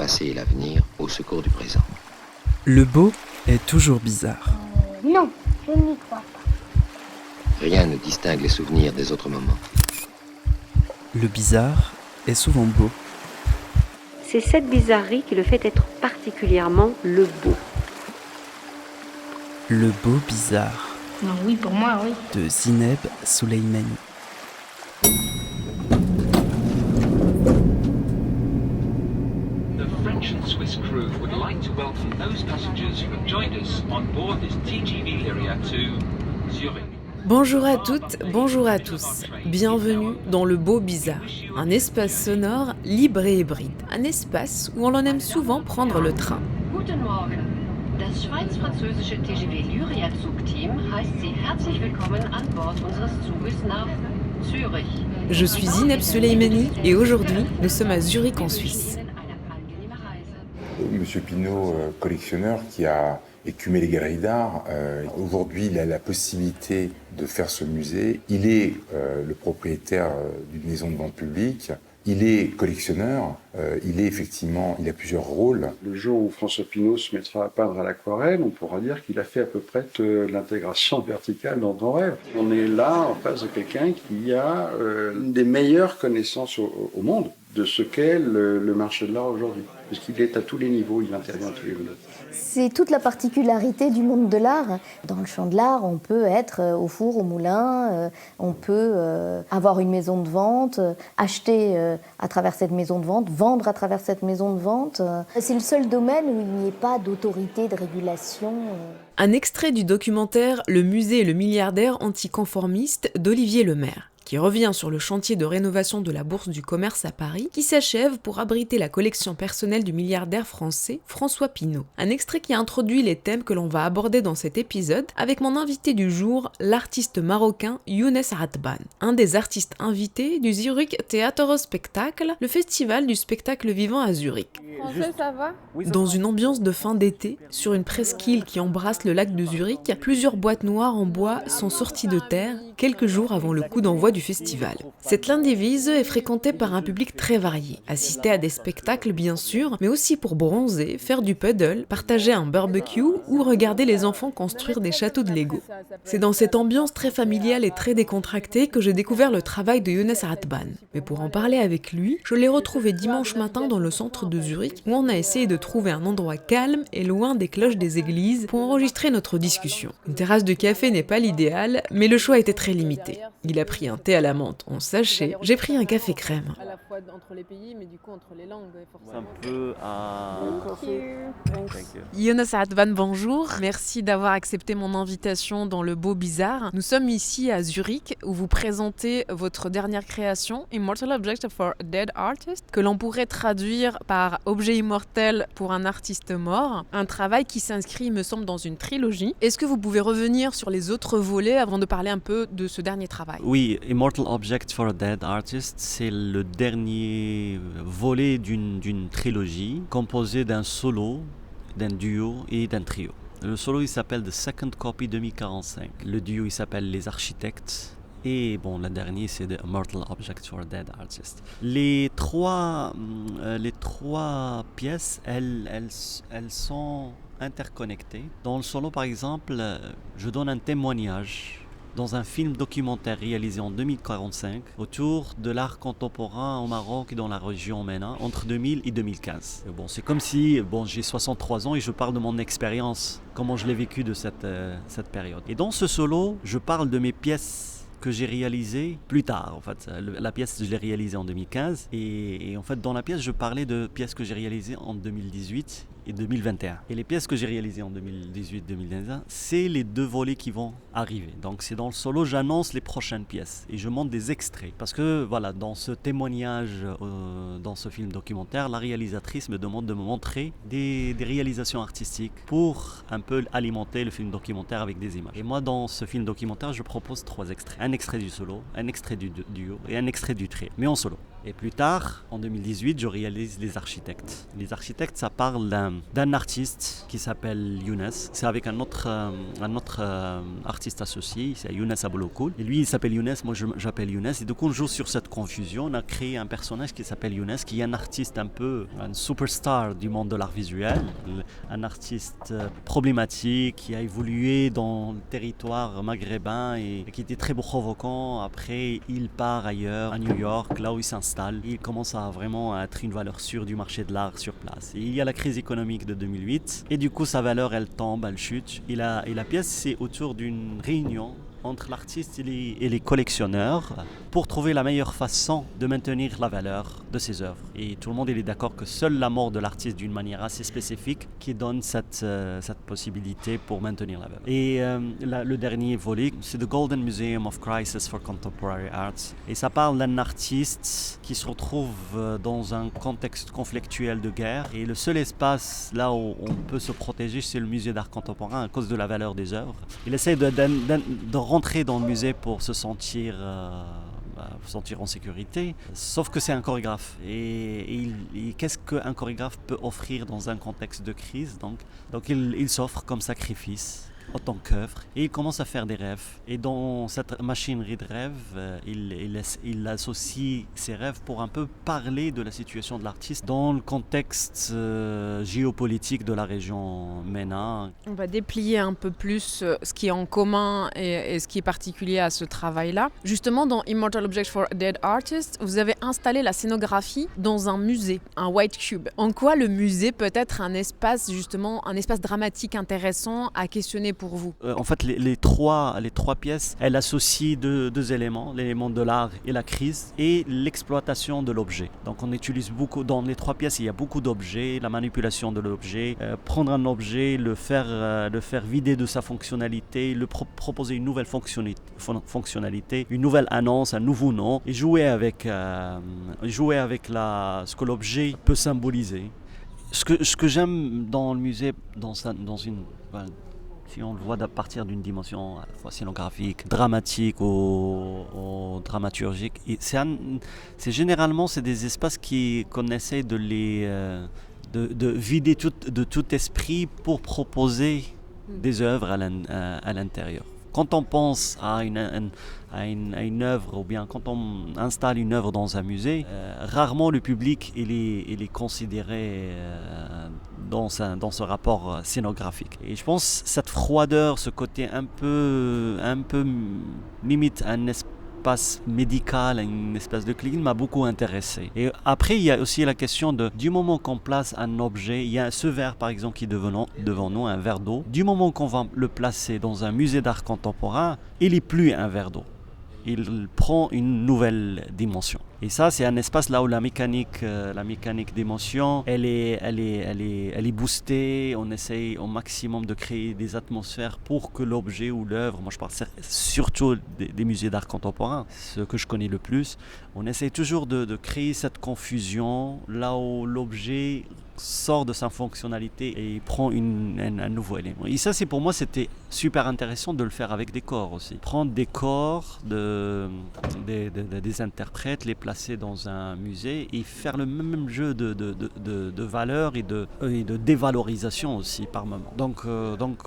passé et l'avenir au secours du présent. Le beau est toujours bizarre. Non, je n'y crois pas. Rien ne distingue les souvenirs des autres moments. Le bizarre est souvent beau. C'est cette bizarrerie qui le fait être particulièrement le beau. Le beau bizarre Non, oui, pour moi, oui. de Zineb Souleymani. The French and Swiss crew would like to welcome those passengers who have joined us on board this TGV Lyria to Zurich. Bonjour à toutes, bonjour à tous. Bienvenue dans le beau bizarre, un espace sonore libre et hybride, un espace où on en aime souvent prendre le train. Guten Morgen. Das schweiz-französische TGV Lyria Zugteam heißt Sie herzlich willkommen an Bord unseres Zuges nach Zürich. Je suis Zineb Souleymani et aujourd'hui, nous sommes à Zurich en Suisse. Monsieur Pinault, collectionneur qui a écumé les galeries d'art, aujourd'hui il a la possibilité de faire ce musée. Il est le propriétaire d'une maison de vente publique. Il est collectionneur, il a plusieurs rôles. Le jour où François Pinault se mettra à peindre à l'aquarelle, on pourra dire qu'il a fait à peu près l'intégration verticale dont on rêve. On est là en face de quelqu'un qui a une des meilleures connaissances au monde de ce qu'est le marché de l'art aujourd'hui. Parce qu'il est à tous les niveaux, il intervient à tous les niveaux. C'est toute la particularité du monde de l'art. Dans le champ de l'art, on peut être au four, au moulin, on peut avoir une maison de vente, acheter à travers cette maison de vente, vendre à travers cette maison de vente. C'est le seul domaine où il n'y ait pas d'autorité de régulation. Un extrait du documentaire Le musée et le milliardaire anticonformiste d'Olivier Lemaire, qui revient sur le chantier de rénovation de la Bourse du commerce à Paris, qui s'achève pour abriter la collection personnelle du milliardaire français François Pinault. Un extrait qui introduit les thèmes que l'on va aborder dans cet épisode avec mon invité du jour, l'artiste marocain Younes Atban, un des artistes invités du Zurich Theater Spectacle, le festival du spectacle vivant à Zurich. Français, ça va ? Dans une ambiance de fin d'été, sur une presqu'île qui embrasse le lac de Zurich, plusieurs boîtes noires en bois sont sorties de terre quelques jours avant le coup d'envoi du festival. Cette Landivise est fréquentée par un public très varié, assister à des spectacles bien sûr, mais aussi pour bronzer, faire du paddle, partager un barbecue ou regarder les enfants construire des châteaux de Lego. C'est dans cette ambiance très familiale et très décontractée que j'ai découvert le travail de Younes Atban. Mais pour en parler avec lui, je l'ai retrouvé dimanche matin dans le centre de Zurich, où on a essayé de trouver un endroit calme et loin des cloches des églises pour enregistrer notre discussion. Une terrasse de café n'est pas l'idéal, mais le choix était très limité. Il a pris un thé à la menthe en sachet, j'ai pris un café crème. À la fois entre les pays, mais du coup entre les langues, forcément. Un peu à... Younes Atban, bonjour. Merci d'avoir accepté mon invitation dans le beau bizarre. Nous sommes ici à Zurich, où vous présentez votre dernière création, Immortal Object for a Dead Artist, que l'on pourrait traduire par Objet immortel pour un artiste mort. Un travail qui s'inscrit, me semble, dans une trilogie. Est-ce que vous pouvez revenir sur les autres volets avant de parler un peu de ce dernier travail ? Oui, Immortal Object for a Dead Artist, c'est le dernier volet d'une trilogie composée d'un solo, d'un duo et d'un trio. Le solo, il s'appelle The Second Copy 2045. Le duo, il s'appelle Les Architectes. Et bon, le dernier, c'est The Immortal Object for a Dead Artist. Les trois pièces, elles sont interconnectées. Dans le solo, par exemple, je donne un témoignage dans un film documentaire réalisé en 2045 autour de l'art contemporain au Maroc et dans la région MENA entre 2000 et 2015. Et bon, c'est comme si j'ai 63 ans et je parle de mon expérience, comment je l'ai vécu de cette période. Et dans ce solo, je parle de mes pièces que j'ai réalisé plus tard. En fait, la pièce, je l'ai réalisée en 2015 et en fait, dans la pièce, je parlais de pièces que j'ai réalisées en 2018 et 2021. Et les pièces que j'ai réalisées en 2018-2021, c'est les deux volets qui vont arriver. Donc c'est dans le solo, j'annonce les prochaines pièces et je montre des extraits. Parce que voilà, dans ce témoignage, dans ce film documentaire, la réalisatrice me demande de me montrer des réalisations artistiques pour un peu alimenter le film documentaire avec des images. Et moi, dans ce film documentaire, je propose 3 extraits. Un extrait du solo, un extrait du duo et un extrait du trio, mais en solo. Et plus tard, en 2018, je réalise Les Architectes. Les Architectes, ça parle d'un artiste qui s'appelle Younes. C'est avec un autre artiste associé, c'est Younes Abouloukoul. Et lui, il s'appelle Younes, moi j'appelle Younes. Et du coup, on joue sur cette confusion. On a créé un personnage qui s'appelle Younes, qui est un artiste un peu, un superstar du monde de l'art visuel. Un artiste problématique qui a évolué dans le territoire maghrébin et qui était très provocant. Après, il part ailleurs, à New York, là où il s'installe. Il commence à vraiment être une valeur sûre du marché de l'art sur place. Et il y a la crise économique de 2008 et du coup sa valeur elle tombe, elle chute. Et la pièce c'est autour d'une réunion entre l'artiste et les collectionneurs pour trouver la meilleure façon de maintenir la valeur de ses œuvres. Et tout le monde il est d'accord que seule la mort de l'artiste d'une manière assez spécifique qui donne cette possibilité pour maintenir la valeur. Et le dernier volet, c'est The Golden Museum of Crisis for Contemporary Arts. Et ça parle d'un artiste qui se retrouve dans un contexte conflictuel de guerre. Et le seul espace là où on peut se protéger, c'est le musée d'art contemporain à cause de la valeur des œuvres. Il essaie de rentrer dans le musée pour se sentir en sécurité, sauf que c'est un chorégraphe. Et qu'est-ce qu'un chorégraphe peut offrir dans un contexte de crise? Donc il s'offre comme sacrifice en tant qu'œuvre et il commence à faire des rêves. Et dans cette machinerie de rêves, il associe ses rêves pour un peu parler de la situation de l'artiste dans le contexte géopolitique de la région MENA. On va déplier un peu plus ce qui est en commun et ce qui est particulier à ce travail-là. Justement, dans Immortal Objects for a Dead Artist, vous avez installé la scénographie dans un musée, un White Cube. En quoi le musée peut être un espace dramatique intéressant à questionner pour vous? En fait, les trois pièces, elles associent deux éléments, l'élément de l'art et la crise, et l'exploitation de l'objet. Donc on utilise beaucoup, dans les trois pièces, il y a beaucoup d'objets, la manipulation de l'objet, prendre un objet, le faire vider de sa fonctionnalité, proposer une nouvelle fonctionnalité, une nouvelle annonce, un nouveau nom, et jouer avec ce que l'objet peut symboliser. Ce que j'aime dans le musée, si on le voit à partir d'une dimension à la fois scénographique, dramatique ou dramaturgique, c'est généralement des espaces qu'on essaie de vider de tout esprit pour proposer des œuvres à l'intérieur. Quand on pense à une œuvre, ou bien quand on installe une œuvre dans un musée, rarement le public il est considéré dans ce rapport scénographique. Et je pense cette froideur, ce côté un peu limite un espace médical, une espèce de clinique m'a beaucoup intéressé. Et après, il y a aussi la question du moment qu'on place un objet, il y a ce verre par exemple qui est devant nous, un verre d'eau. Du moment qu'on va le placer dans un musée d'art contemporain, il n'est plus un verre d'eau. Il prend une nouvelle dimension. Et ça, c'est un espace là où la mécanique d'émotion, elle est boostée. On essaye au maximum de créer des atmosphères pour que l'objet ou l'œuvre, moi je parle surtout des musées d'art contemporain, ce que je connais le plus, on essaye toujours de créer cette confusion là où l'objet sort de sa fonctionnalité et prend un nouveau élément. Et ça, pour moi, c'était super intéressant de le faire avec des corps aussi. Prendre des corps des interprètes, les placer dans un musée et faire le même jeu de valeurs et de dévalorisation aussi par moment. Donc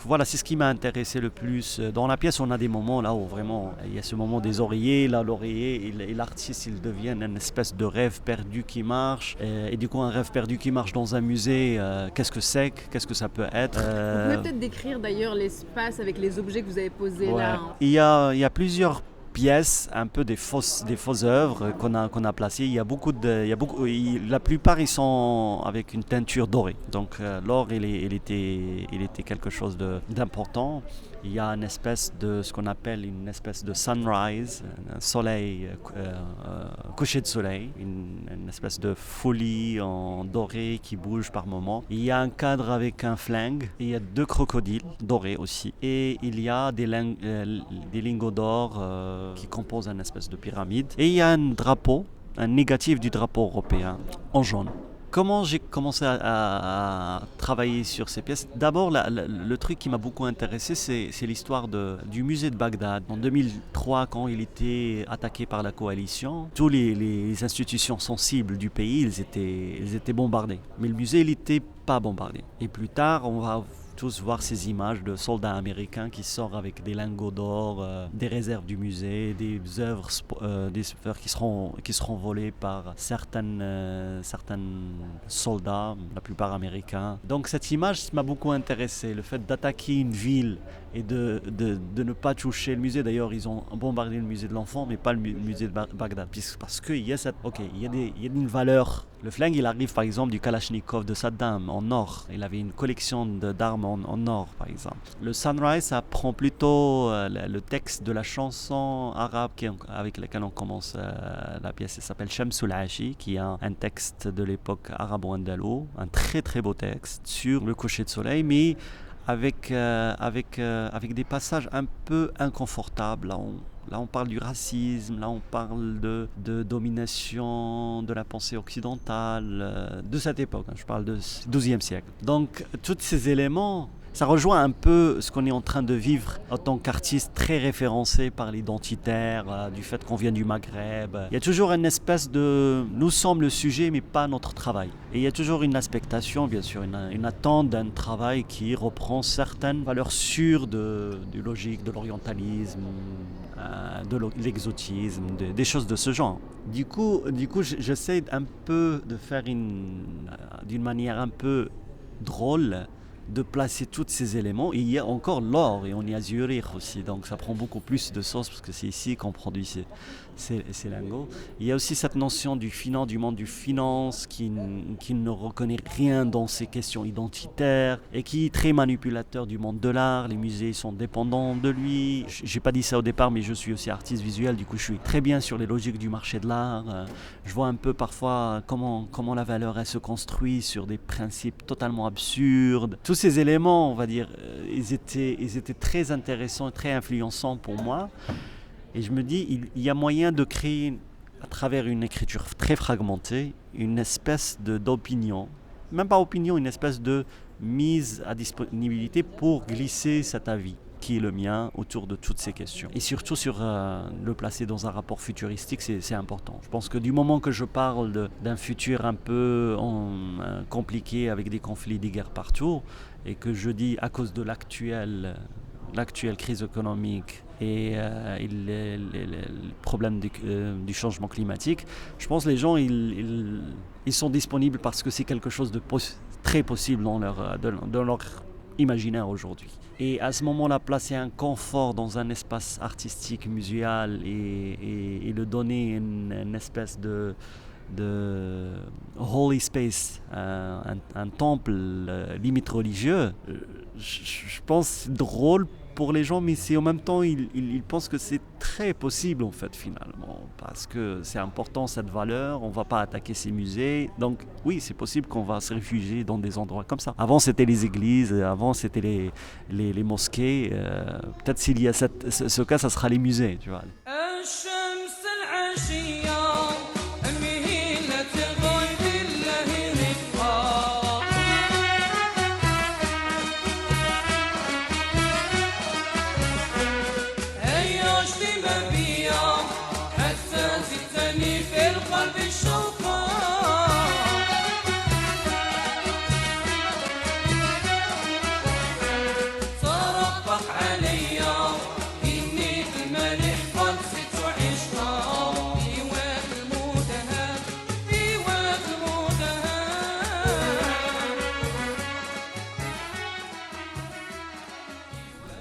voilà, c'est ce qui m'a intéressé le plus. Dans la pièce, on a des moments là où vraiment, il y a ce moment des oreillers, là l'oreiller et l'artiste, il devient une espèce de rêve perdu qui marche. Et du coup, un rêve perdu qui marche dans un musée, qu'est-ce que c'est, qu'est-ce que ça peut être. Vous pouvez peut-être décrire d'ailleurs l'espace avec les objets que vous avez posés là. Il y a plusieurs pièces, un peu des fausses œuvres qu'on a placées. La plupart ils sont avec une teinture dorée. Donc l'or il était quelque chose d'important. Il y a une espèce de ce qu'on appelle une espèce de sunrise, un soleil, coucher de soleil, une espèce de folie en doré qui bouge par moments. Il y a un cadre avec un flingue, il y a 2 crocodiles dorés aussi, et il y a des lingots d'or qui composent une espèce de pyramide. Et il y a un négatif du drapeau européen en jaune, Comment j'ai commencé à travailler sur ces pièces? D'abord, le truc qui m'a beaucoup intéressé, c'est l'histoire du musée de Bagdad. En 2003, quand il était attaqué par la coalition, toutes les institutions sensibles du pays, ils étaient bombardés. Mais le musée, il n'était pas bombardé. Et plus tard, on va tous voir ces images de soldats américains qui sortent avec des lingots d'or, des réserves du musée, des œuvres qui seront volées par certains soldats, la plupart américains. Donc cette image m'a beaucoup intéressé, le fait d'attaquer une ville et de ne pas toucher le musée. D'ailleurs, ils ont bombardé le musée de l'enfant, mais pas le musée de Bagdad, parce qu'il y a une valeur. Le flingue, il arrive par exemple du Kalachnikov de Saddam en or. Il avait une collection d'armes en or, par exemple. Le Sunrise, ça prend plutôt le texte de la chanson arabe avec laquelle on commence la pièce. Elle s'appelle Shamsul Ashi, qui est un texte de l'époque arabo-andalo, un très très beau texte sur le coucher de soleil, mais avec des passages un peu inconfortables. Là, on parle du racisme, là, on parle de domination de la pensée occidentale de cette époque. Je parle du XIIe siècle. Donc, tous ces éléments, ça rejoint un peu ce qu'on est en train de vivre en tant qu'artiste très référencé par l'identitaire, du fait qu'on vient du Maghreb. Il y a toujours une espèce de... Nous sommes le sujet, mais pas notre travail. Et il y a toujours une expectation, bien sûr, une attente d'un travail qui reprend certaines valeurs sûres du logique, de l'orientalisme, de l'exotisme, des choses de ce genre. Du coup, j'essaie un peu de faire d'une manière un peu drôle, de placer tous ces éléments. Et il y a encore l'or et on est à Zurich aussi, donc ça prend beaucoup plus de sens parce que c'est ici qu'on produit ces lingots. Il y a aussi cette notion du monde du finance qui ne reconnaît rien dans ces questions identitaires et qui est très manipulateur du monde de l'art. Les musées sont dépendants de lui. J'ai pas dit ça au départ, mais je suis aussi artiste visuel, du coup je suis très bien sur les logiques du marché de l'art. Je vois un peu parfois comment la valeur elle se construit sur des principes totalement absurdes. Tous ces éléments, on va dire, ils étaient très intéressants et très influençants pour moi. Et je me dis, il y a moyen de créer, à travers une écriture très fragmentée, une espèce d'opinion, même pas opinion, une espèce de mise à disponibilité pour glisser cet avis qui est le mien autour de toutes ces questions. Et surtout sur le placer dans un rapport futuristique, c'est important. Je pense que du moment que je parle d'un futur un peu compliqué avec des conflits, des guerres partout, et que je dis à cause de l'actuelle crise économique et les problèmes du changement climatique, je pense que les gens ils sont disponibles parce que c'est quelque chose de très possible dans leur imaginaire aujourd'hui. Et à ce moment-là, placer un confort dans un espace artistique, muséal et le donner une espèce de holy space, un temple limite religieux, je pense que c'est drôle pour les gens, mais c'est en même temps, ils pensent que c'est très possible en fait finalement, parce que c'est important cette valeur, on ne va pas attaquer ces musées, donc oui c'est possible qu'on va se réfugier dans des endroits comme ça. Avant c'était les églises, avant c'était les mosquées, peut-être s'il y a ce cas, ça sera les musées, tu vois.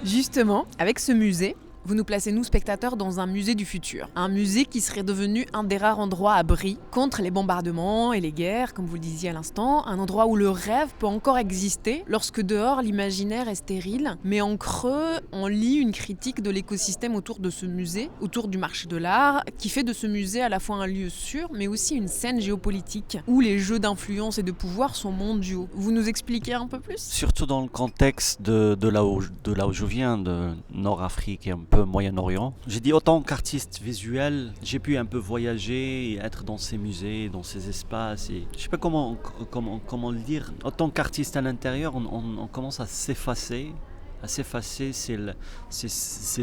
Justement, avec ce musée, vous nous placez, nous spectateurs, dans un musée du futur. Un musée qui serait devenu un des rares endroits abris contre les bombardements et les guerres, comme vous le disiez à l'instant. Un endroit où le rêve peut encore exister, lorsque dehors l'imaginaire est stérile. Mais en creux, on lit une critique de l'écosystème autour de ce musée, autour du marché de l'art, qui fait de ce musée à la fois un lieu sûr, mais aussi une scène géopolitique, où les jeux d'influence et de pouvoir sont mondiaux. Vous nous expliquez un peu plus ? Surtout dans le contexte de là où je viens, de Nord-Afrique et un peu Moyen-Orient. J'ai dit autant qu'artiste visuel, j'ai pu un peu voyager et être dans ces musées, dans ces espaces. Et je ne sais pas comment le dire. Autant qu'artiste à l'intérieur, on commence à s'effacer. C'est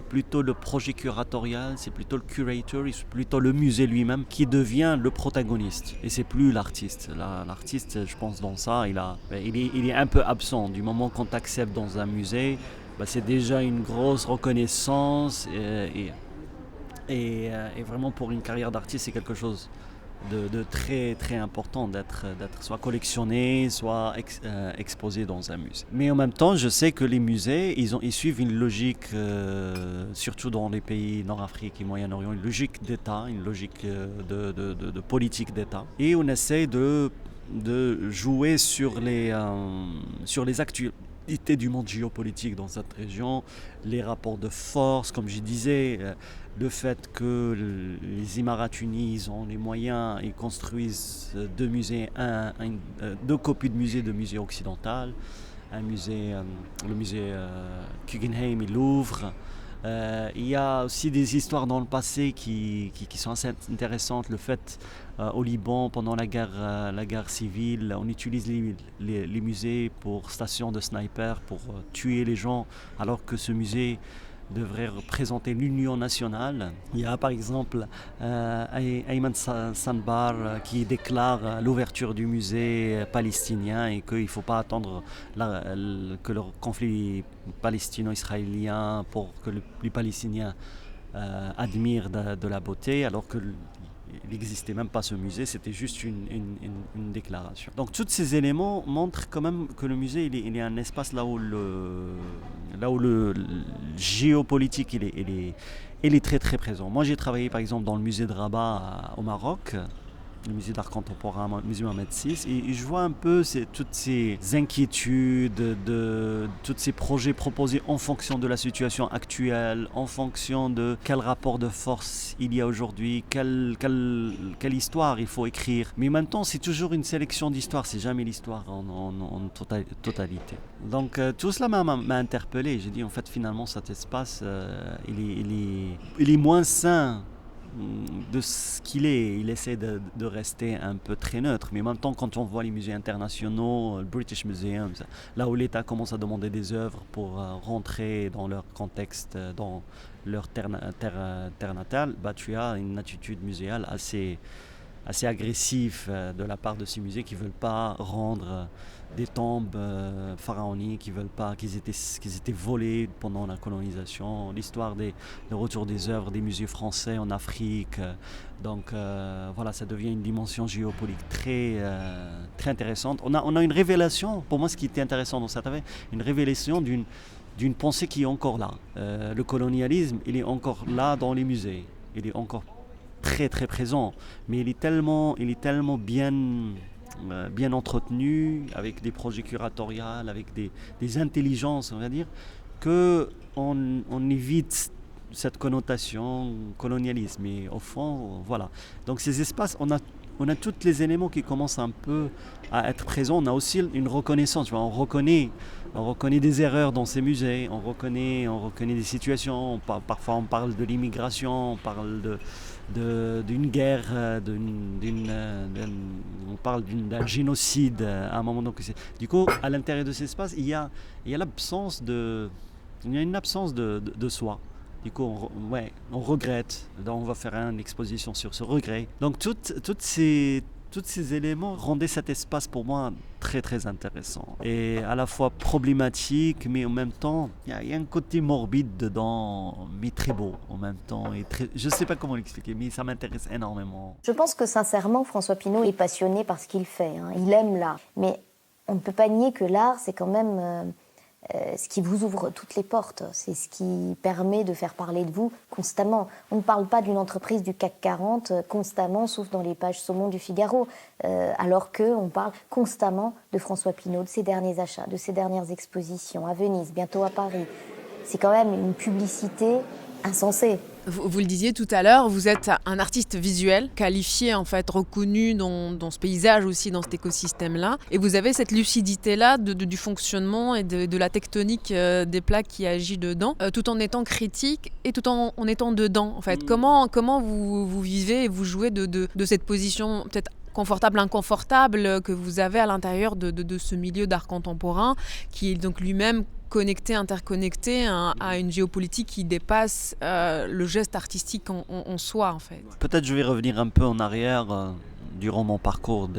plutôt le projet curatorial, c'est plutôt le curator, c'est plutôt le musée lui-même qui devient le protagoniste. Et c'est plus l'artiste. L'artiste, je pense, dans ça, il est un peu absent. Du moment qu'on t'accepte dans un musée, c'est déjà une grosse reconnaissance. Et vraiment, pour une carrière d'artiste, c'est quelque chose de très très important d'être soit collectionné, soit exposé dans un musée. Mais en même temps, je sais que les musées, ils suivent une logique, surtout dans les pays Nord-Afrique et Moyen-Orient, une logique d'État, une logique de politique d'État. Et on essaie de jouer sur les actualités du monde géopolitique dans cette région, les rapports de force, comme je disais, le fait que les Émirats unis ont les moyens, ils construisent deux musées, deux copies de musées occidental, le musée Guggenheim et Louvre. Il y a aussi des histoires dans le passé qui sont assez intéressantes. Le fait au Liban, pendant la guerre civile, on utilise les musées pour stations de snipers, pour tuer les gens, alors que ce musée devrait représenter l'union nationale. Il y a par exemple Ayman Sanbar qui déclare l'ouverture du musée palestinien et qu'il ne faut pas attendre que le conflit palestino-israélien pour que les Palestiniens admirent de la beauté, alors que il n'existait même pas ce musée, c'était juste une déclaration. Donc tous ces éléments montrent quand même que le musée il est un espace là où le géopolitique il est très très présent. Moi j'ai travaillé par exemple dans le musée de Rabat au Maroc, le musée d'art contemporain, le musée Mohamed VI, et je vois un peu toutes ces inquiétudes, tous ces projets proposés en fonction de la situation actuelle, en fonction de quel rapport de force il y a aujourd'hui, quelle histoire il faut écrire. Mais maintenant, c'est toujours une sélection d'histoires, c'est jamais l'histoire en totalité. Donc tout cela m'a interpellé. J'ai dit en fait finalement cet espace, il est moins sain de ce qu'il est. Il essaie de rester un peu très neutre, mais en même temps quand on voit les musées internationaux, le British Museum, là où l'État commence à demander des œuvres pour rentrer dans leur contexte, dans leur terre natale, tu as une attitude muséale assez agressive de la part de ces musées qui ne veulent pas rendre des tombes pharaoniques, qui veulent pas qu'ils étaient volés pendant la colonisation, l'histoire du retour des œuvres des musées français en Afrique. Donc voilà, ça devient une dimension géopolitique très intéressante. On a une révélation, pour moi ce qui était intéressant dans cette affaire, une révélation d'une pensée qui est encore là. Le colonialisme, il est encore là dans les musées, il est encore très très présent, mais il est tellement bien entretenu, avec des projets curatoriaux, avec des intelligences, on va dire, qu'on évite cette connotation colonialisme. Et au fond, voilà. Donc ces espaces, on a tous les éléments qui commencent un peu à être présents. On a aussi une reconnaissance. Tu vois, on reconnaît des erreurs dans ces musées, on reconnaît des situations. Parfois on parle de l'immigration, on parle d'une guerre, on parle d'un génocide à un moment. Donc, du coup, à l'intérieur de cet espace, il y a une absence de soi. Du coup, on regrette. Donc, on va faire une exposition sur ce regret. Donc, tous ces éléments rendaient cet espace pour moi très très intéressant et à la fois problématique, mais en même temps il y a un côté morbide dedans, mais très beau en même temps et je ne sais pas comment l'expliquer, mais ça m'intéresse énormément. Je pense que sincèrement François Pinault est passionné par ce qu'il fait, il aime l'art, mais on ne peut pas nier que l'art c'est quand même ce qui vous ouvre toutes les portes, c'est ce qui permet de faire parler de vous constamment. On ne parle pas d'une entreprise du CAC 40 constamment, sauf dans les pages saumon du Figaro, alors qu'on parle constamment de François Pinault, de ses derniers achats, de ses dernières expositions à Venise, bientôt à Paris. C'est quand même une publicité insensée. Vous le disiez tout à l'heure, vous êtes un artiste visuel, qualifié en fait, reconnu dans ce paysage aussi, dans cet écosystème-là. Et vous avez cette lucidité-là du fonctionnement et de la tectonique des plaques qui agit dedans, tout en étant critique et tout en étant dedans. En fait. Comment vous vivez et vous jouez de cette position peut-être confortable, inconfortable que vous avez à l'intérieur de ce milieu d'art contemporain qui est donc lui-même connecté, interconnecté à une géopolitique qui dépasse le geste artistique en soi en fait. Peut-être je vais revenir un peu en arrière durant mon parcours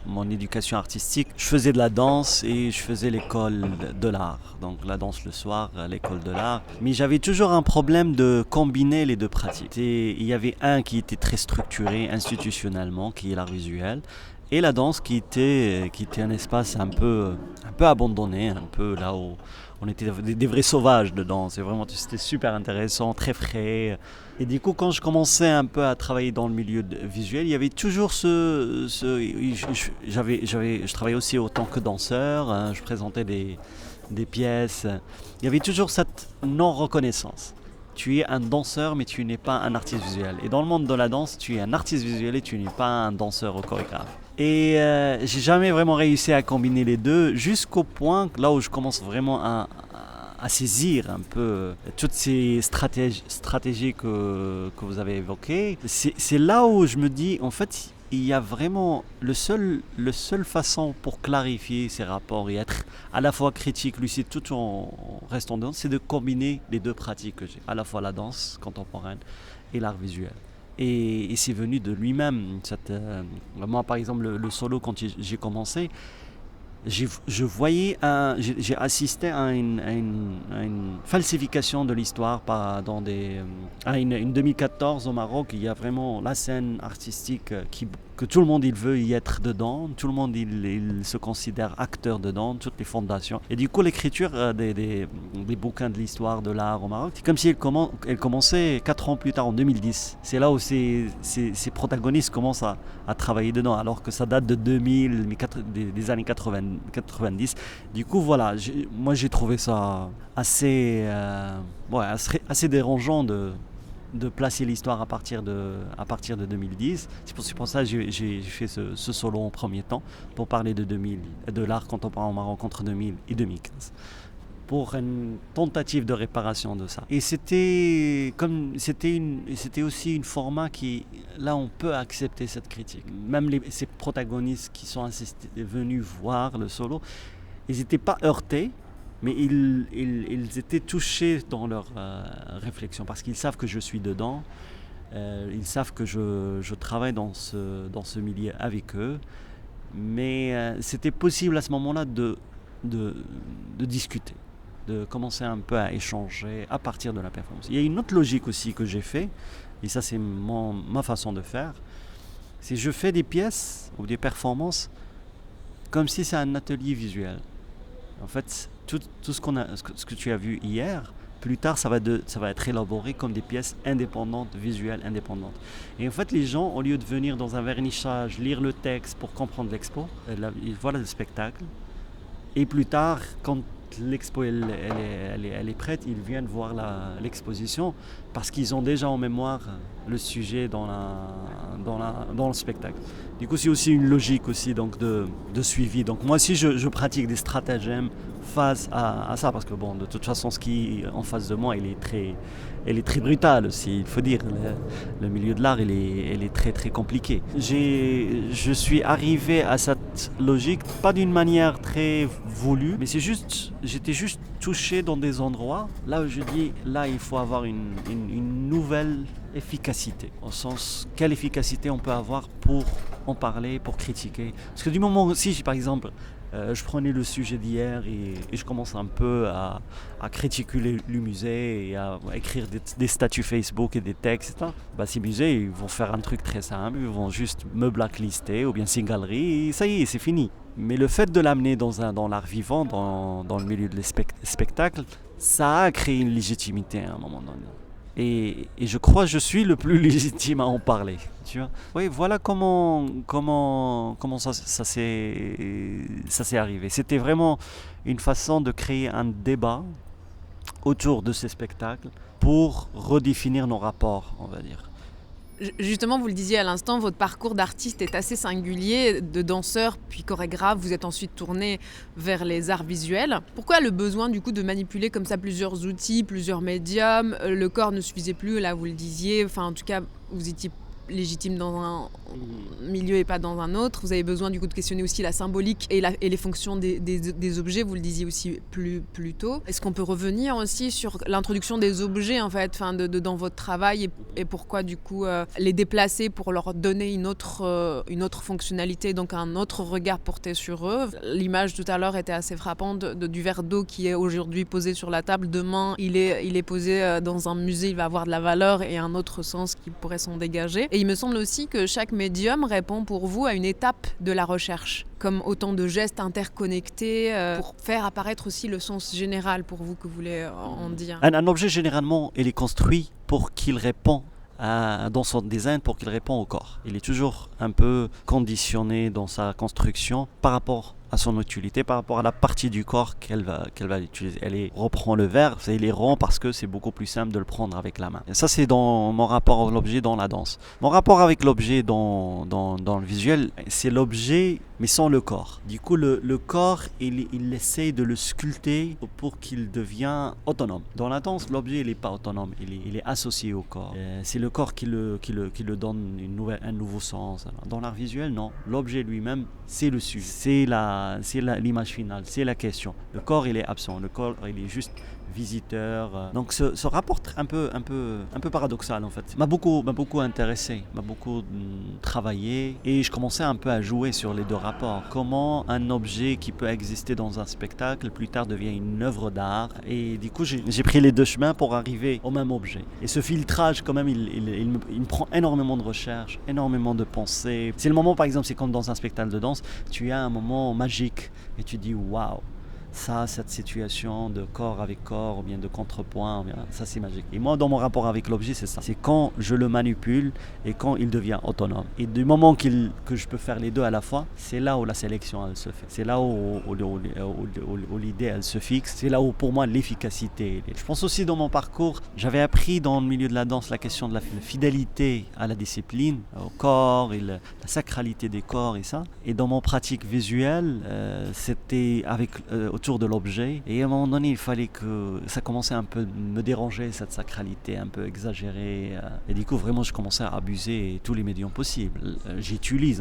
mon éducation artistique. Je faisais de la danse et je faisais l'école de l'art, donc la danse le soir à l'école de l'art. Mais j'avais toujours un problème de combiner les deux pratiques. Il y avait un qui était très structuré institutionnellement, qui est l'art visuel, et la danse qui était un espace un peu abandonné, un peu là où on était des vrais sauvages dedans. C'était super intéressant, très frais. Et du coup, quand je commençais un peu à travailler dans le milieu visuel, il y avait toujours je travaillais aussi autant que danseur, hein, je présentais des pièces. Il y avait toujours cette non-reconnaissance. Tu es un danseur, mais tu n'es pas un artiste visuel. Et dans le monde de la danse, tu es un artiste visuel et tu n'es pas un danseur ou chorégraphe. Et j'ai jamais vraiment réussi à combiner les deux, jusqu'au point là où je commence vraiment à saisir un peu toutes ces stratégies que vous avez évoquées. C'est là où je me dis, en fait, il y a vraiment le seul façon pour clarifier ces rapports et être à la fois critique, lucide, tout en restant dedans, c'est de combiner les deux pratiques que j'ai, à la fois la danse contemporaine et l'art visuel. Et c'est venu de lui-même. Moi, par exemple, le solo, quand j'ai commencé, j'ai assisté à une falsification de l'histoire à une 2014 au Maroc. Il y a vraiment la scène artistique que tout le monde il veut y être dedans, tout le monde il se considère acteur dedans, toutes les fondations. Et du coup, l'écriture des bouquins de l'histoire de l'art au Maroc, c'est comme si elle commençait 4 ans plus tard, en 2010. C'est là où ces protagonistes commencent à travailler dedans, alors que ça date de 2000, des années 90. Du coup, voilà, moi j'ai trouvé ça assez dérangeant de placer l'histoire à partir de 2010. C'est pour ça que j'ai fait ce solo en premier temps, pour parler de l'art contemporain au Maroc entre 2000 et 2015. Pour une tentative de réparation de ça. Et c'était aussi un format qui, là, on peut accepter cette critique. Même ces protagonistes qui sont venus voir le solo, ils n'étaient pas heurtés, mais ils étaient touchés dans leur réflexion, parce qu'ils savent que je suis dedans, ils savent que je travaille dans ce milieu avec eux, mais c'était possible à ce moment-là de discuter, de commencer un peu à échanger à partir de la performance. Il y a une autre logique aussi que j'ai fait, et ça c'est ma façon de faire, c'est que je fais des pièces ou des performances comme si c'est un atelier visuel. En fait, tout ce que tu as vu hier, plus tard, ça va être élaboré comme des pièces indépendantes, visuelles indépendantes. Et en fait, les gens, au lieu de venir dans un vernissage, lire le texte pour comprendre l'expo, ils voient le spectacle. Et plus tard, quand l'expo elle est prête, ils viennent voir l'exposition parce qu'ils ont déjà en mémoire le sujet dans le spectacle. Du coup, c'est aussi une logique aussi, donc, de suivi. Donc moi aussi, je pratique des stratagèmes face à ça, parce que bon, de toute façon, ce qui est en face de moi, elle est très brutale aussi, il faut dire. Le milieu de l'art, il est très très compliqué. Je suis arrivé à cette logique, pas d'une manière très voulue, mais j'étais juste touché dans des endroits, là où je dis, là il faut avoir une nouvelle efficacité, au sens, quelle efficacité on peut avoir pour en parler, pour critiquer. Parce que du moment aussi, par exemple, je prenais le sujet d'hier et je commence un peu à critiquer le musée et à écrire des statuts Facebook et des textes. Ces musées, ils vont faire un truc très simple, ils vont juste me blacklister ou bien c'est une galerie et ça y est, c'est fini. Mais le fait de l'amener dans l'art vivant, dans le milieu des spectacles, ça a créé une légitimité à un moment donné. Et je crois que je suis le plus légitime à en parler, tu vois. Oui, voilà comment ça s'est arrivé. C'était vraiment une façon de créer un débat autour de ces spectacles pour redéfinir nos rapports, on va dire. Justement, vous le disiez à l'instant, votre parcours d'artiste est assez singulier, de danseur puis chorégraphe. Vous êtes ensuite tourné vers les arts visuels. Pourquoi le besoin du coup de manipuler comme ça plusieurs outils, plusieurs médiums? Le corps ne suffisait plus, là vous le disiez, enfin en tout cas vous étiez légitime dans un milieu et pas dans un autre. Vous avez besoin du coup de questionner aussi la symbolique et les fonctions des objets, vous le disiez aussi plus tôt. Est-ce qu'on peut revenir aussi sur l'introduction des objets en fait, dans votre travail et pourquoi du coup les déplacer pour leur donner une autre fonctionnalité, donc un autre regard porté sur eux. L'image tout à l'heure était assez frappante du verre d'eau qui est aujourd'hui posé sur la table. Demain, il est posé dans un musée, il va avoir de la valeur et un autre sens qui pourrait s'en dégager. Et il me semble aussi que chaque médium répond pour vous à une étape de la recherche, comme autant de gestes interconnectés pour faire apparaître aussi le sens général pour vous que vous voulez en dire. Un objet, généralement, il est construit pour qu'il réponde dans son design, pour qu'il réponde au corps. Il est toujours un peu conditionné dans sa construction par rapport à son utilité, par rapport à la partie du corps qu'elle va utiliser. Elle reprend le verre, il est rond parce que c'est beaucoup plus simple de le prendre avec la main. Et ça, c'est dans mon rapport à l'objet dans la danse. Mon rapport avec l'objet dans le visuel, c'est l'objet mais sans le corps. Du coup, le corps, il essaie de le sculpter pour qu'il devienne autonome. Dans la danse, l'objet, il n'est pas autonome, il est associé au corps. C'est le corps qui le donne un nouveau sens. Dans l'art visuel, non. L'objet lui-même, c'est le sujet, c'est l'image finale, c'est la question. Le corps, il est absent. Le corps, il est juste visiteur. Donc ce rapport un peu paradoxal en fait m'a beaucoup intéressé, m'a beaucoup travaillé et je commençais un peu à jouer sur les deux rapports. Comment un objet qui peut exister dans un spectacle plus tard devient une œuvre d'art, et du coup j'ai pris les deux chemins pour arriver au même objet. Et ce filtrage quand même il me prend énormément de recherche, énormément de pensée. C'est le moment, par exemple, c'est comme dans un spectacle de danse, tu as un moment magique et tu dis waouh, cette situation de corps avec corps ou bien de contrepoint, ça c'est magique. Et moi, dans mon rapport avec l'objet, c'est ça. C'est quand je le manipule et quand il devient autonome. Et du moment que je peux faire les deux à la fois, c'est là où la sélection elle se fait. C'est là où l'idée elle se fixe. C'est là où pour moi l'efficacité. Je pense aussi dans mon parcours, j'avais appris dans le milieu de la danse la question de la fidélité à la discipline, au corps et la sacralité des corps et ça. Et dans mon pratique visuelle, c'était autour de l'objet, et à un moment donné il fallait que ça commençait un peu me déranger, cette sacralité un peu exagérée, et du coup vraiment je commençais à abuser tous les médiums possibles. J'utilise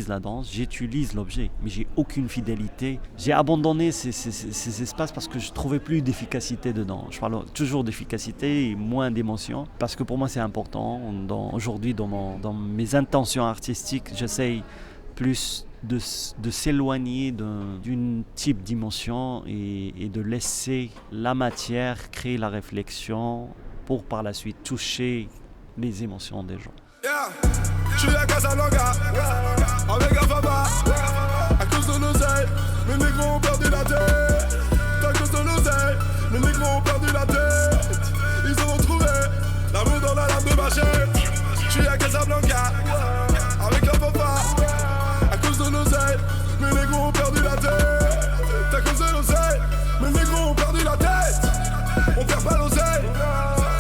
la danse, j'utilise l'objet, mais j'ai aucune fidélité. J'ai abandonné ces espaces parce que je trouvais plus d'efficacité dedans. Je parle toujours d'efficacité et moins d'émotion parce que pour moi c'est important. Aujourd'hui dans mes intentions artistiques, j'essaye plus de s'éloigner d'une type d'émotion et de laisser la matière créer la réflexion pour par la suite toucher les émotions des gens. Yeah. Je suis à Casablanca, avec un papa, à cause de l'oseille, mes négros ont perdu la tête. À cause de l'oseille, mes négros ont perdu la tête. Ils ont retrouvé l'amour dans la lame de machette. Je suis à Casablanca, avec un papa. À cause de l'oseille, mes négros ont perdu la tête. À cause de l'oseille, mes négros ont perdu la tête. On perd pas l'oseille,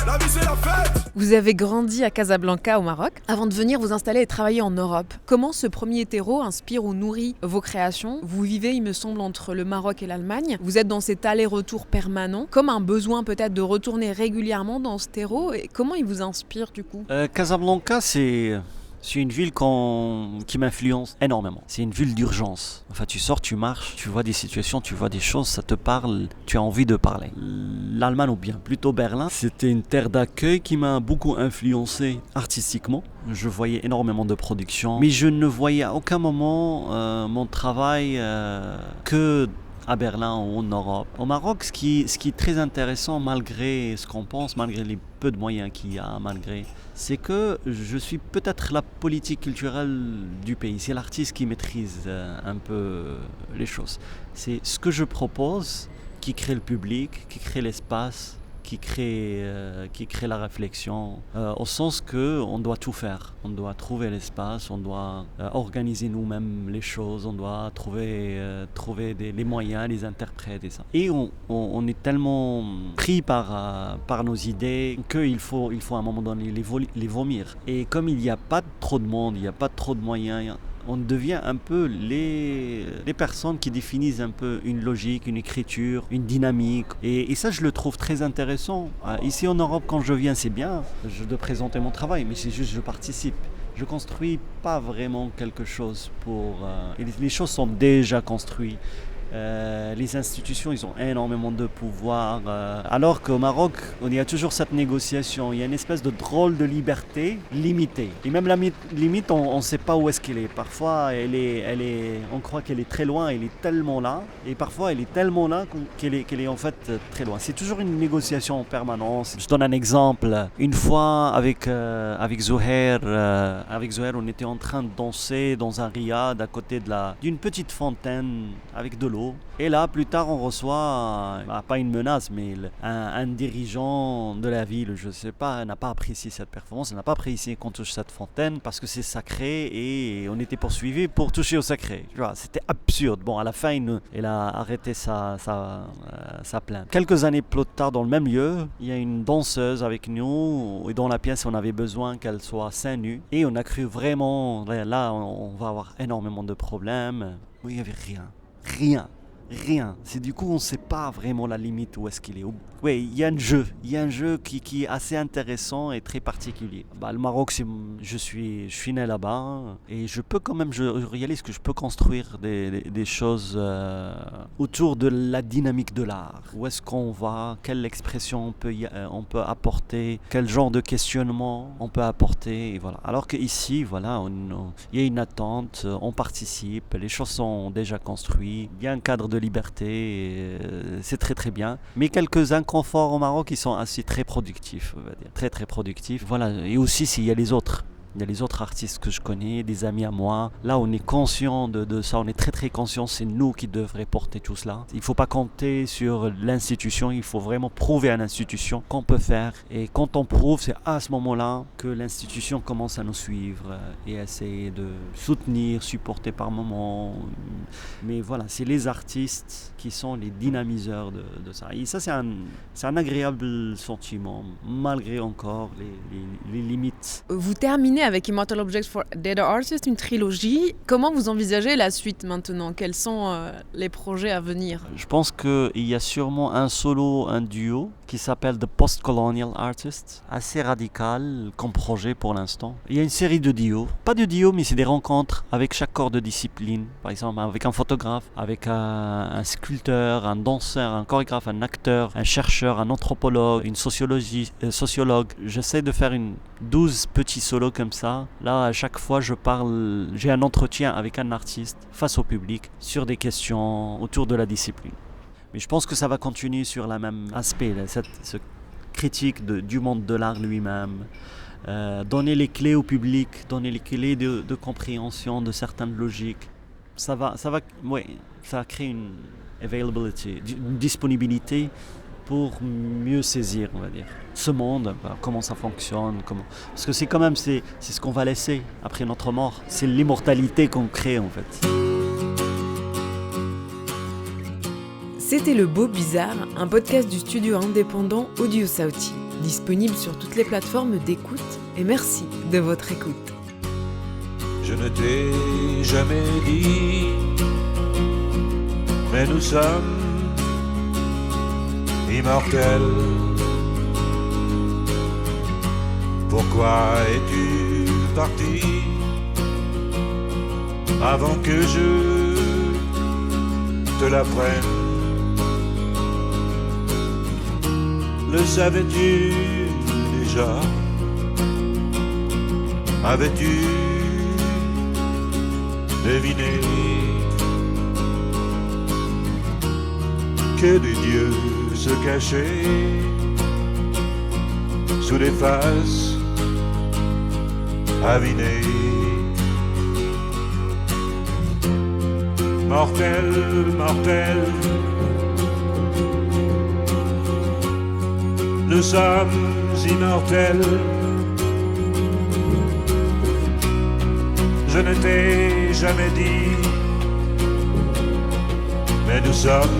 la vie c'est la fête. Vous avez grandi à Casablanca au Maroc, avant de venir vous installer et travailler en Europe. Comment ce premier terreau inspire ou nourrit vos créations? Vous vivez, il me semble, entre le Maroc et l'Allemagne. Vous êtes dans cet aller-retour permanent, comme un besoin peut-être de retourner régulièrement dans ce terreau. Et comment il vous inspire du coup? Casablanca, c'est une ville qui m'influence énormément. C'est une ville d'urgence. Enfin, tu sors, tu marches, tu vois des situations, tu vois des choses, ça te parle, tu as envie de parler. L'Allemagne, ou bien plutôt Berlin, c'était une terre d'accueil qui m'a beaucoup influencé artistiquement. Je voyais énormément de productions, mais je ne voyais à aucun moment mon travail que à Berlin ou en Europe. Au Maroc, ce qui est très intéressant, malgré ce qu'on pense, malgré les peu de moyens qu'il y a, c'est que je suis peut-être la politique culturelle du pays. C'est l'artiste qui maîtrise un peu les choses. C'est ce que je propose qui crée le public, qui crée l'espace qui crée la réflexion, au sens qu'on doit tout faire. On doit trouver l'espace, on doit organiser nous-mêmes les choses, on doit trouver les moyens, les interprètes et ça. Et on est tellement pris par nos idées qu'il faut à un moment donné les vomir. Et comme il n'y a pas trop de monde, il n'y a pas trop de moyens, on devient un peu les personnes qui définissent un peu une logique, une écriture, une dynamique. Et ça, je le trouve très intéressant. Ici en Europe, quand je viens, c'est bien, je dois présenter mon travail, mais c'est juste je participe. Je construis pas vraiment quelque chose les choses sont déjà construites. Les institutions, ils ont énormément de pouvoir. Alors qu'au Maroc, il y a toujours cette négociation. Il y a une espèce de drôle de liberté limitée. Et même la limite, on ne sait pas où est-ce qu'elle est. Parfois, on croit qu'elle est très loin, elle est tellement là. Et parfois, elle est tellement là qu'elle est en fait très loin. C'est toujours une négociation en permanence. Je donne un exemple. Une fois, avec Zouhair, on était en train de danser dans un riad à côté d'une petite fontaine avec de l'eau. Et là, plus tard, on reçoit, pas une menace, mais un dirigeant de la ville, je ne sais pas, n'a pas apprécié cette performance, n'a pas apprécié qu'on touche cette fontaine parce que c'est sacré et on était poursuivis pour toucher au sacré. Tu vois, c'était absurde. Bon, à la fin, elle a arrêté sa plainte. Quelques années plus tard, dans le même lieu, il y a une danseuse avec nous et dans la pièce, on avait besoin qu'elle soit seins nus. Et on a cru vraiment, là, on va avoir énormément de problèmes. Il n'y avait rien. C'est du coup on ne sait pas vraiment la limite où est-ce qu'il est. Oui, il y a un jeu qui est assez intéressant et très particulier. Le Maroc, je suis né là-bas et je peux quand même, je réalise que je peux construire des choses autour de la dynamique de l'art. Où est-ce qu'on va, quelle expression on peut apporter, quel genre de questionnement on peut apporter. Et voilà. Alors qu'ici, voilà, il y a une attente, on participe, les choses sont déjà construites, il y a un cadre de liberté, c'est très très bien. Mais quelques inconforts au Maroc, ils sont assez très productifs, on va dire. Très très productifs. Voilà. Et aussi s'il y a les autres. Il y a les autres artistes que je connais, des amis à moi. Là, on est conscient de ça, on est très très conscient, c'est nous qui devrions porter tout cela. Il ne faut pas compter sur l'institution, il faut vraiment prouver à l'institution qu'on peut faire. Et quand on prouve, c'est à ce moment-là que l'institution commence à nous suivre et à essayer de soutenir, supporter par moments. Mais voilà, c'est les artistes qui sont les dynamiseurs de ça. Et ça, c'est un agréable sentiment, malgré encore les limites. Vous terminez avec Immortal Objects for Dead Artists, une trilogie. Comment vous envisagez la suite maintenant ? Quels sont les projets à venir ? Je pense qu'il y a sûrement un solo, un duo qui s'appelle The Post-Colonial Artists, assez radical comme projet pour l'instant. Il y a une série de duos, pas de duos mais c'est des rencontres avec chaque corps de discipline, par exemple avec un photographe, avec un sculpteur, un danseur, un chorégraphe, un acteur, un chercheur, un anthropologue, une sociologue. J'essaie de faire 12 petits solos comme ça. Là, à chaque fois, j'ai un entretien avec un artiste face au public sur des questions autour de la discipline. Mais je pense que ça va continuer sur le même aspect, cette critique du monde de l'art lui-même. Donner les clés au public, donner les clés de compréhension de certaines logiques. Ça va créer une availability, une disponibilité pour mieux saisir, on va dire, ce monde, comment ça fonctionne, parce que c'est quand même c'est ce qu'on va laisser après notre mort, c'est l'immortalité qu'on crée en fait. C'était Le Beau Bizarre, un podcast du studio indépendant Audio Sauti, disponible sur toutes les plateformes d'écoute, et merci de votre écoute. Je ne t'ai jamais dit, mais nous sommes immortels. Pourquoi es-tu parti avant que je te l'apprenne? Le savais-tu déjà? Avais-tu deviné que des dieux se cachaient sous des faces avinées? Mortel, mortel, nous sommes immortels. Je ne t'ai jamais dit, mais nous sommes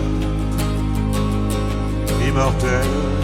immortels.